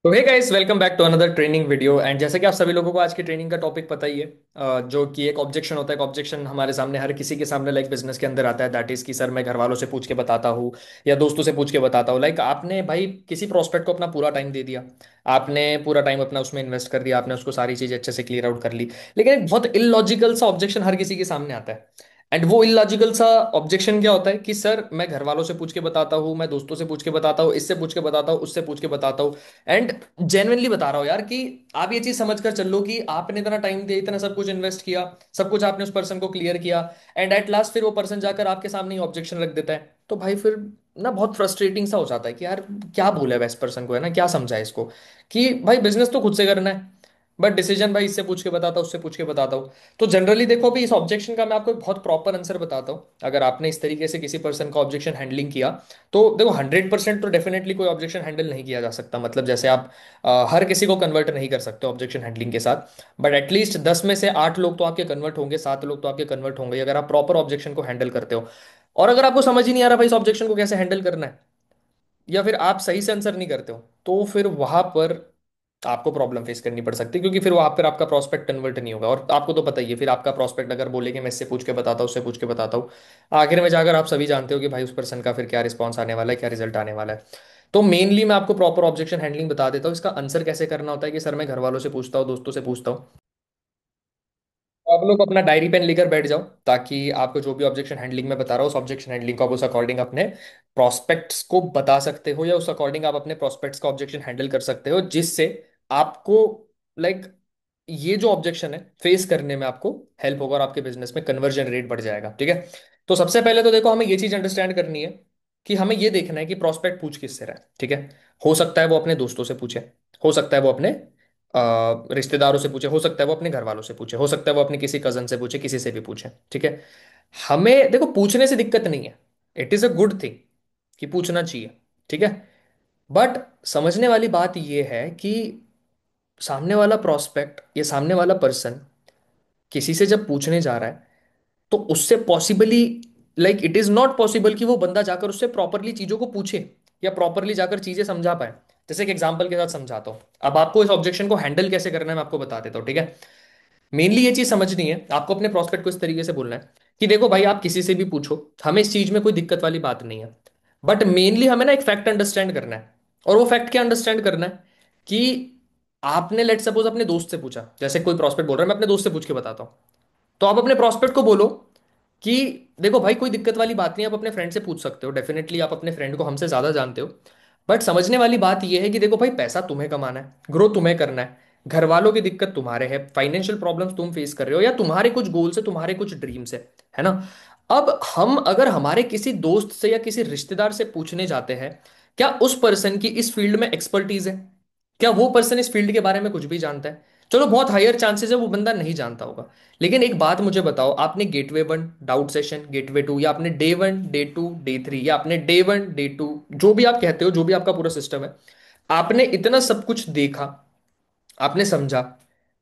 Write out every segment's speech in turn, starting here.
तो hey guys, welcome back to another training video. And जैसे कि आप सभी लोगों को आज की ट्रेनिंग का टॉपिक पता ही है, जो कि एक ऑब्जेक्शन होता है। एक ऑब्जेक्शन हमारे सामने, हर किसी के सामने लाइक बिजनेस के अंदर आता है। दैट इज कि सर मैं घर वालों से पूछ के बताता हूँ या दोस्तों से पूछ के बताता हूँ। लाइक आपने भाई किसी प्रोस्पेक्ट को अपना पूरा टाइम दे दिया, आपने पूरा टाइम अपना उसमें इन्वेस्ट कर दिया, आपने उसको सारी चीजें अच्छे से क्लियर आउट कर ली, लेकिन एक बहुत इलॉजिकल सा ऑब्जेक्शन हर किसी के सामने आता है। एंड वो इलॉजिकल सा ऑब्जेक्शन क्या होता है कि सर मैं घर वालों से पूछ के बताता हूँ, मैं दोस्तों से पूछ के बताता हूँ, इससे पूछ के बताता हूँ, उससे पूछ के बताता हूँ। एंड जेन्युइनली बता रहा हूँ यार कि आप ये चीज समझ कर चल लो कि आपने इतना टाइम दिया, इतना सब कुछ इन्वेस्ट किया, सब कुछ आपने उस पर्सन को क्लियर किया, एंड एट लास्ट फिर वो पर्सन जाकर आपके सामने ही ऑब्जेक्शन रख देता है। तो भाई फिर ना बहुत फ्रस्ट्रेटिंग सा हो जाता है कि यार क्या बोले इस पर्सन को, है ना, क्या समझा है इसको कि भाई बिजनेस तो खुद से करना है, बट डिसीजन भाई इससे पूछ के बताता हूँ, उससे पूछ के बताता हूँ। तो जनरली देखो भी, इस ऑब्जेक्शन का मैं आपको एक बहुत प्रॉपर आंसर बताता हूँ। अगर आपने इस तरीके से किसी पर्सन का ऑब्जेक्शन हैंडलिंग किया, तो देखो 100% तो डेफिनेटली कोई ऑब्जेक्शन हैंडल नहीं किया जा सकता। मतलब जैसे आप हर किसी को कन्वर्ट नहीं कर सकते ऑब्जेक्शन हैंडलिंग के साथ, बट एटलीस्ट 10 में से 8 लोग तो आपके कन्वर्ट होंगे, 7 लोग तो आपके कन्वर्ट होंगे अगर आप प्रॉपर ऑब्जेक्शन को हैंडल करते हो। और अगर आपको समझ ही नहीं आ रहा भाई इस ऑब्जेक्शन को कैसे हैंडल करना है, या फिर आप सही से आंसर नहीं करते हो, तो फिर वहां पर आपको प्रॉब्लम फेस करनी पड़ सकती है, क्योंकि फिर वहां पर आपका प्रोस्पेक्ट कन्वर्ट नहीं होगा। और आपको तो पता ही है, फिर आपका प्रोस्पेक्ट अगर बोले कि मैं इससे पूछ के बताता हूँ, उससे पूछ के बताता हूँ, आखिर में जाकर आप सभी जानते हो कि भाई उस पर्सन का फिर क्या रिस्पॉन्स आने वाला है, क्या रिजल्ट आने वाला है। तो मेनली मैं आपको प्रॉपर ऑब्जेक्शन हैंडलिंग बता देता हूँ। इसका आंसर कैसे करना होता है कि सर मैं घर वालों से पूछता हूँ, दोस्तों से पूछता हूँ। तो आप लोग अपना डायरी पेन लेकर बैठ जाओ, ताकि आपको जो भी ऑब्जेक्शन हैंडलिंग में बता रहा हूँ, उस ऑब्जेक्शन हैंडलिंग को आप उस अकॉर्डिंग अपने प्रोस्पेक्ट्स को बता सकते हो, या उस अकॉर्डिंग आप अपने प्रोस्पेक्ट्स का ऑब्जेक्शन हैंडल कर सकते हो, जिससे आपको लाइक ये जो ऑब्जेक्शन है फेस करने में आपको हेल्प होगा और आपके बिजनेस में कन्वर्जन रेट बढ़ जाएगा। ठीक है। तो सबसे पहले तो देखो, हमें ये चीज अंडरस्टैंड करनी है कि हमें ये देखना है कि प्रोस्पेक्ट पूछ किससे रहा है। ठीक है। हो सकता है वो अपने दोस्तों से पूछे, हो सकता है वो अपने रिश्तेदारों से पूछे, हो सकता है वो अपने घर वालों से पूछे, हो सकता है वो अपने किसी कजन से पूछे, किसी से भी पूछे। ठीक है। हमें देखो पूछने से दिक्कत नहीं है, it is a good thing कि पूछना चाहिए। ठीक है। बट समझने वाली बात यह है कि सामने वाला प्रोस्पेक्ट या सामने वाला पर्सन किसी से जब पूछने जा रहा है, तो उससे possibly like it is not possible कि वो बंदा जाकर उससे प्रॉपरली चीजों को पूछे या प्रॉपरली जाकर चीजें समझा पाए। जैसे एक एग्जांपल के साथ समझाता हूं। अब आपको इस ऑब्जेक्शन को हैंडल कैसे करना है मैं आपको बता देता हूं। ठीक है। मेनली ये चीज समझनी है, आपको अपने प्रोस्पेक्ट को इस तरीके से बोलना है कि देखो भाई, आप किसी से भी पूछो, हमें इस चीज में कोई दिक्कत वाली बात नहीं है। बट मेनली हमें ना एक फैक्ट अंडरस्टैंड करना है। और वो फैक्ट क्या अंडरस्टैंड करना है कि आपने लेट सपोज अपने दोस्त से पूछा, जैसे कोई प्रोस्पेक्ट बोल रहा है मैं अपने दोस्त से पूछ के बताता हूँ, तो आप अपने प्रोस्पेक्ट को बोलो कि देखो भाई, कोई दिक्कत वाली बात नहीं, आप अपने फ्रेंड से पूछ सकते हो, डेफिनेटली आप अपने फ्रेंड को हमसे ज्यादा जानते हो। बट समझने वाली बात यह है कि देखो भाई, पैसा तुम्हें कमाना है, ग्रो तुम्हें करना है, घर वालों की दिक्कत तुम्हारे है, फाइनेंशियल प्रॉब्लम्स तुम फेस कर रहे हो, या तुम्हारे कुछ गोल्स है, तुम्हारे कुछ ड्रीम्स है ना। अब हम अगर हमारे किसी दोस्त से या किसी रिश्तेदार से पूछने जाते हैं, क्या उस पर्सन की इस फील्ड में एक्सपर्टीज है, क्या वो पर्सन इस फील्ड के बारे में कुछ भी जानता है? चलो बहुत हायर चांसेस है वो बंदा नहीं जानता होगा। लेकिन एक बात मुझे बताओ, आपने गेटवे 1 डाउट सेशन, गेटवे 2, या आपने डे 1 डे 2 डे 3, या आपने डे 1 डे 2, जो भी आप कहते हो, जो भी आपका पूरा सिस्टम है, आपने इतना सब कुछ देखा, आपने समझा,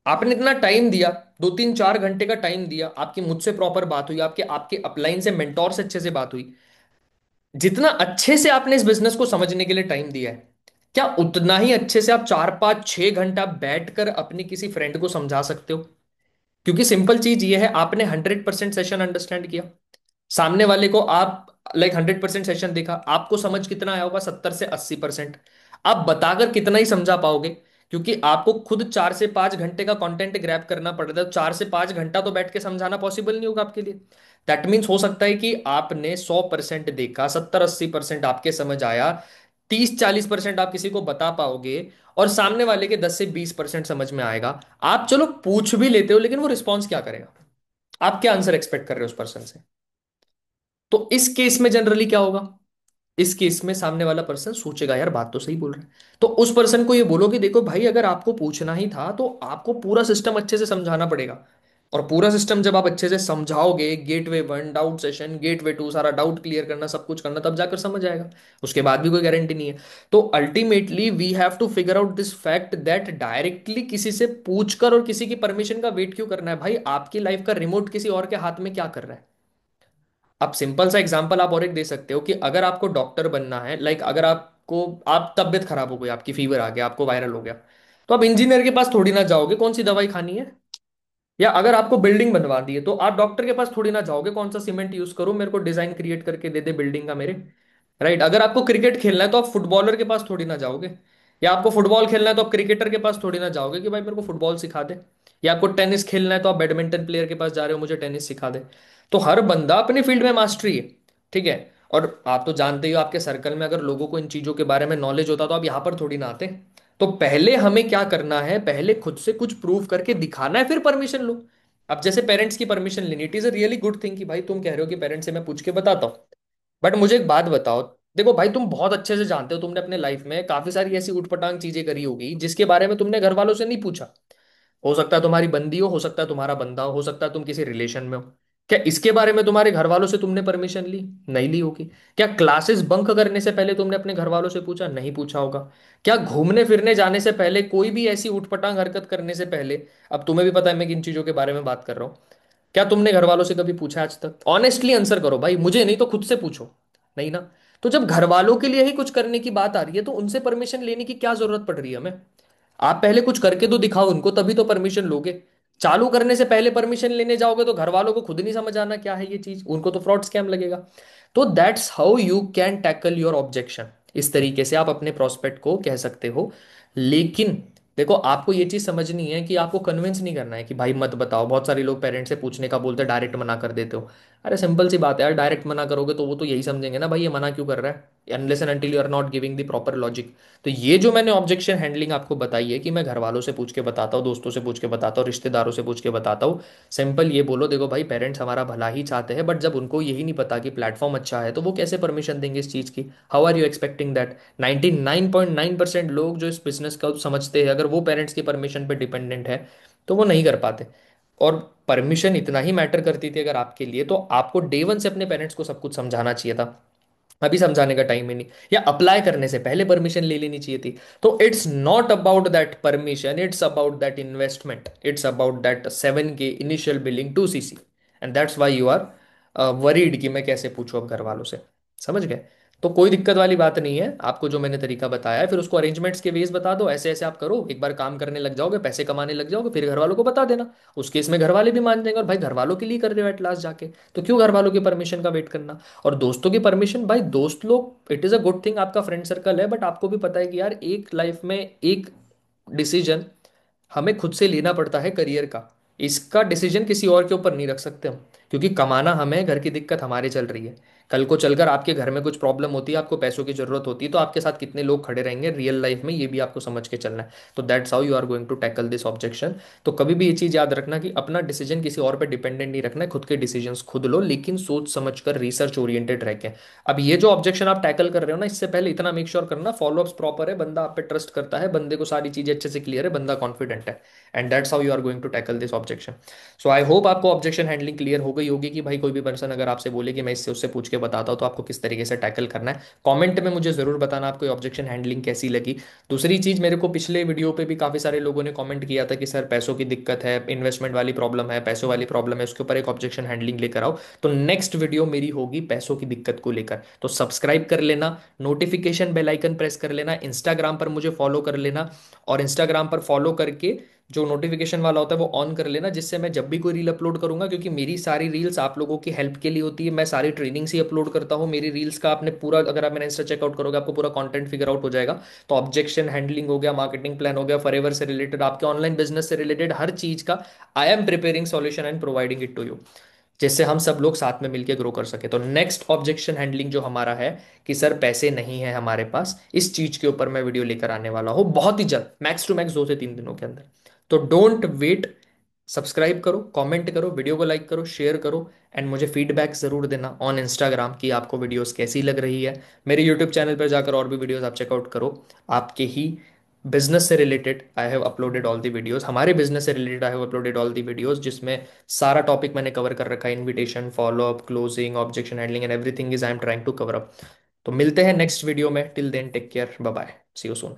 आपने इतना टाइम दिया, 2 3 4 घंटे का टाइम दिया, आपकी मुझसे प्रॉपर बात हुई, आपके आपके अपलाइन से, मेंटोर से अच्छे से बात हुई, जितना अच्छे से आपने इस बिजनेस को समझने के लिए टाइम दिया है, क्या उतना ही अच्छे से आप 4 5 6 घंटा बैठकर अपनी किसी फ्रेंड को समझा सकते हो? क्योंकि सिंपल चीज ये है, आपने 100% सेशन अंडरस्टैंड किया, सामने वाले को आप लाइक 100% सेशन देखा, आपको समझ कितना आया होगा? 70 से 80%। आप बताकर कितना ही समझा पाओगे? क्योंकि आपको खुद 4 से 5 घंटे का कंटेंट ग्रैब करना पड़ रहा है, 4 से 5 घंटा तो बैठ के समझाना पॉसिबल नहीं होगा आपके लिए। दैट मीन्स हो सकता है कि आपने 100% देखा, 70 80% आपके समझ आया, 30 40% आप किसी को बता पाओगे, और सामने वाले के 10 से 20% समझ में आएगा। आप चलो पूछ भी लेते हो, लेकिन वो रिस्पॉन्स क्या करेगा? आप क्या आंसर एक्सपेक्ट कर रहे हो उस पर्सन से? तो इस केस में जनरली क्या होगा? इस केस में सामने वाला पर्सन सोचेगा, यार बात तो सही बोल रहा है। तो उस पर्सन को ये बोलो कि देखो भाई, अगर आपको पूछना ही था तो आपको पूरा सिस्टम अच्छे से समझाना पड़ेगा। और पूरा सिस्टम जब आप अच्छे से समझाओगे, गेटवे 1 डाउट सेशन, गेटवे 2 सारा डाउट क्लियर करना, सब कुछ करना, तब जाकर समझ आएगा। उसके बाद भी कोई गारंटी नहीं है। तो ultimately we have to figure out this fact that directly किसी से पूछकर और किसी की परमिशन का वेट क्यों करना है? भाई आपकी लाइफ का रिमोट किसी और के हाथ में क्या कर रहा है? अब सिंपल सा एग्जांपल आप और एक दे सकते हो कि अगर आपको डॉक्टर बनना है, लाइक अगर आप आपको, आप तबीयत खराब हो गई, आपकी फीवर आ गया, आपको वायरल हो गया, तो आप इंजीनियर के पास थोड़ी ना जाओगे कौन सी दवाई खानी है। या अगर आपको बिल्डिंग बनवा दी है तो आप डॉक्टर के पास थोड़ी ना जाओगे कौन सा सीमेंट यूज करो, मेरे को डिजाइन क्रिएट करके दे दे बिल्डिंग का मेरे। राइट, अगर आपको क्रिकेट खेलना है तो आप फुटबॉलर के पास थोड़ी ना जाओगे। या आपको फुटबॉल खेलना है तो आप क्रिकेटर के पास थोड़ी ना जाओगे कि भाई मेरे को फुटबॉल सिखा दे। या आपको टेनिस खेलना है तो आप बैडमिंटन प्लेयर के पास जा रहे हो, मुझे टेनिस सिखा दे। तो हर बंदा अपने फील्ड में मास्टरी है। ठीक है। और आप तो जानते ही हो, आपके सर्कल में अगर लोगों को इन चीजों के बारे में नॉलेज होता तो आप यहाँ पर थोड़ी ना आते। तो पहले हमें क्या करना है, पहले खुद से कुछ प्रूव करके दिखाना है, फिर परमिशन लो। अब जैसे पेरेंट्स की परमिशन लेनी, it is a really good thing कि भाई तुम कह रहे हो कि पेरेंट्स से मैं पूछ के बताता हूँ। बट मुझे एक बात बताओ, देखो भाई तुम बहुत अच्छे से जानते हो, तुमने अपने लाइफ में काफी सारी ऐसी उटपटांग चीजें करी होगी जिसके बारे में तुमने घर वालों से नहीं पूछा। हो सकता है तुम्हारी बंदी हो सकता है तुम्हारा बंदा हो सकता है तुम किसी रिलेशन में हो। क्या इसके बारे में तुम्हारे घर वालों से तुमने परमिशन ली? नहीं ली होगी। क्या क्लासेस बंक करने से पहले तुमने अपने घर वालों से पूछा? नहीं पूछा होगा। क्या घूमने फिरने जाने से पहले, कोई भी ऐसी उटपटांग हरकत करने से पहले, अब तुम्हें भी पता है मैं किन चीजों के बारे में बात कर रहा हूँ, क्या तुमने घर वालों से कभी पूछा आज तक? ऑनेस्टली आंसर करो भाई, मुझे नहीं तो खुद से पूछो। नहीं ना। तो जब घर वालों के लिए ही कुछ करने की बात आ रही है तो उनसे परमिशन लेने की क्या जरूरत पड़ रही है हमें? आप पहले कुछ करके तो दिखाओ उनको, तभी तो परमिशन लोगे। चालू करने से पहले परमिशन लेने जाओगे तो घर वालों को खुद नहीं समझ आना क्या है ये चीज, उनको तो फ्रॉड स्कैम लगेगा। तो that's how you can tackle your objection. इस तरीके से आप अपने प्रोस्पेक्ट को कह सकते हो। लेकिन देखो, आपको ये चीज समझनी है कि आपको कन्विंस नहीं करना है कि भाई मत बताओ। बहुत सारे लोग पेरेंट्स से पूछने का बोलते हैं, डायरेक्ट मना कर देते हो। अरे सिंपल सी बात है यार, डायरेक्ट मना करोगे तो वो तो यही समझेंगे ना भाई ये मना क्यों कर रहा है, unless and until you are not giving the proper logic. तो ये जो मैंने ऑब्जेक्शन हैंडलिंग आपको बताई है कि मैं घर वालों से पूछ के बताता हूँ, दोस्तों से पूछ के बताता हूँ, रिश्तेदारों से पूछ के बताता हूँ। सिंपल ये बोलो, देखो भाई पेरेंट्स हमारा भला ही चाहते हैं, बट जब उनको यही नहीं पता कि प्लेटफॉर्म अच्छा है तो वो कैसे परमिशन देंगे इस चीज़ की? How are you expecting that 99.9% लोग जो इस बिजनेस को समझते हैं, अगर वो पेरेंट्स की परमिशन पे डिपेंडेंट है तो वो नहीं कर पाते। और परमिशन इतना ही मैटर करती थी अगर आपके लिए, तो आपको डे वन से अपने पेरेंट्स को सब कुछ समझाना चाहिए था। अभी समझाने का टाइम ही नहीं, या अप्लाई करने से पहले परमिशन ले लेनी चाहिए थी। तो it's not about that permission, it's about that investment, it's about that 7K initial billing to CC। And that's why you are worried कि मैं कैसे पूछूं अब घर वालों से। समझ गए? तो कोई दिक्कत वाली बात नहीं है, आपको जो मैंने तरीका बताया है फिर उसको अरेंजमेंट्स के वेज बता दो, ऐसे ऐसे आप करो, एक बार काम करने लग जाओगे, पैसे कमाने लग जाओगे, फिर घर वालों को बता देना। उस केस में घर वाले भी मान जाएंगे, और भाई घर वालों के लिए कर रहे हो एट लास्ट जाके, तो क्यों घर वालों की परमिशन का वेट करना? और दोस्तों की परमिशन, भाई दोस्त लोग it is a good thing, आपका फ्रेंड सर्कल है, बट आपको भी पता है कि यार एक लाइफ में एक डिसीजन हमें खुद से लेना पड़ता है करियर का। इसका डिसीजन किसी और के ऊपर नहीं रख सकते हम, क्योंकि कमाना हमें, घर की दिक्कत हमारे चल रही है। कल को चलकर आपके घर में कुछ प्रॉब्लम होती है, आपको पैसों की जरूरत होती है, तो आपके साथ कितने लोग खड़े रहेंगे रियल लाइफ में, ये भी आपको समझ के चलना है। तो that's how you are going to tackle this objection. तो कभी भी ये चीज़ याद रखना कि अपना डिसीजन किसी और पे डिपेंडेंट नहीं रखना है, खुद के डिसीजंस खुद लो, लेकिन सोच समझ कर रिसर्च ओरिएंटेड रह के। अब ये जो ऑब्जेक्शन आप टैकल कर रहे हो ना, इससे पहले इतना मेक श्योर करना फॉलोअप्स प्रॉपर है, बंदा आप पे ट्रस्ट करता है, बंदे को सारी चीजें अच्छे से क्लियर है, बंदा कॉन्फिडेंट है। And that's how you are going to tackle this objection. So I hope आपको ऑब्जेक्शन हैंडलिंग क्लियर हो गई होगी कि भाई कोई भी पर्सन अगर आपसे बोले कि मैं इससे उससे पूछ के बताता हूँ तो आपको किस तरीके से टैकल करना है। कमेंट में मुझे जरूर बताना आपको ऑब्जेक्शन हैंडलिंग कैसी लगी। दूसरी चीज, मेरे को पिछले वीडियो पे भी काफी सारे लोगों ने कमेंट किया था कि सर पैसों की दिक्कत है, इन्वेस्टमेंट वाली प्रॉब्लम है, पैसों वाली प्रॉब्लम है, उसके ऊपर एक ऑब्जेक्शन हैंडलिंग लेकर आओ। तो नेक्स्ट वीडियो मेरी होगी पैसों की दिक्कत को लेकर। तो सब्सक्राइब कर लेना, नोटिफिकेशन बेल आइकन प्रेस कर लेना, इंस्टाग्राम पर मुझे फॉलो कर लेना, और इंस्टाग्राम पर फॉलो करके जो नोटिफिकेशन वाला होता है वो ऑन कर लेना, जिससे मैं जब भी कोई रील अपलोड करूंगा, क्योंकि मेरी सारी रील्स आप लोगों की हेल्प के लिए होती है, मैं सारी ट्रेनिंग्स ही अपलोड करता हूँ मेरी रील्स का। आपने पूरा, अगर आप मेरा इंस्टा चेकआउट करोगे आपको पूरा कंटेंट फिगर आउट हो जाएगा। तो ऑब्जेक्शन हैंडलिंग हो गया, मार्केटिंग प्लान हो गया, फॉरएवर से रिलेटेड, आपके ऑनलाइन बिजनेस से रिलेटेड हर चीज का I am preparing solution and providing it to you, जिससे हम सब लोग साथ में मिलकर ग्रो कर सके। तो नेक्स्ट ऑब्जेक्शन हैंडलिंग जो हमारा है कि सर पैसे नहीं है हमारे पास, इस चीज के ऊपर मैं वीडियो लेकर आने वाला हूं बहुत ही जल्द, मैक्स टू मैक्स 2 से 3 दिनों के अंदर। तो डोंट वेट, सब्सक्राइब करो, कमेंट करो, वीडियो को लाइक करो, शेयर करो, एंड मुझे फीडबैक जरूर देना ऑन इंस्टाग्राम कि आपको वीडियोस कैसी लग रही है। मेरे यूट्यूब चैनल पर जाकर और भी वीडियोस आप चेकआउट करो, आपके ही बिजनेस से related I have uploaded all the videos, हमारे बिजनेस से related I have uploaded all the videos, जिसमें सारा टॉपिक मैंने कवर कर रखा है, invitation, follow up, closing, objection handling and everything is I am trying to cover up. तो मिलते हैं नेक्स्ट वीडियो में, till then take care, bye bye, see you soon.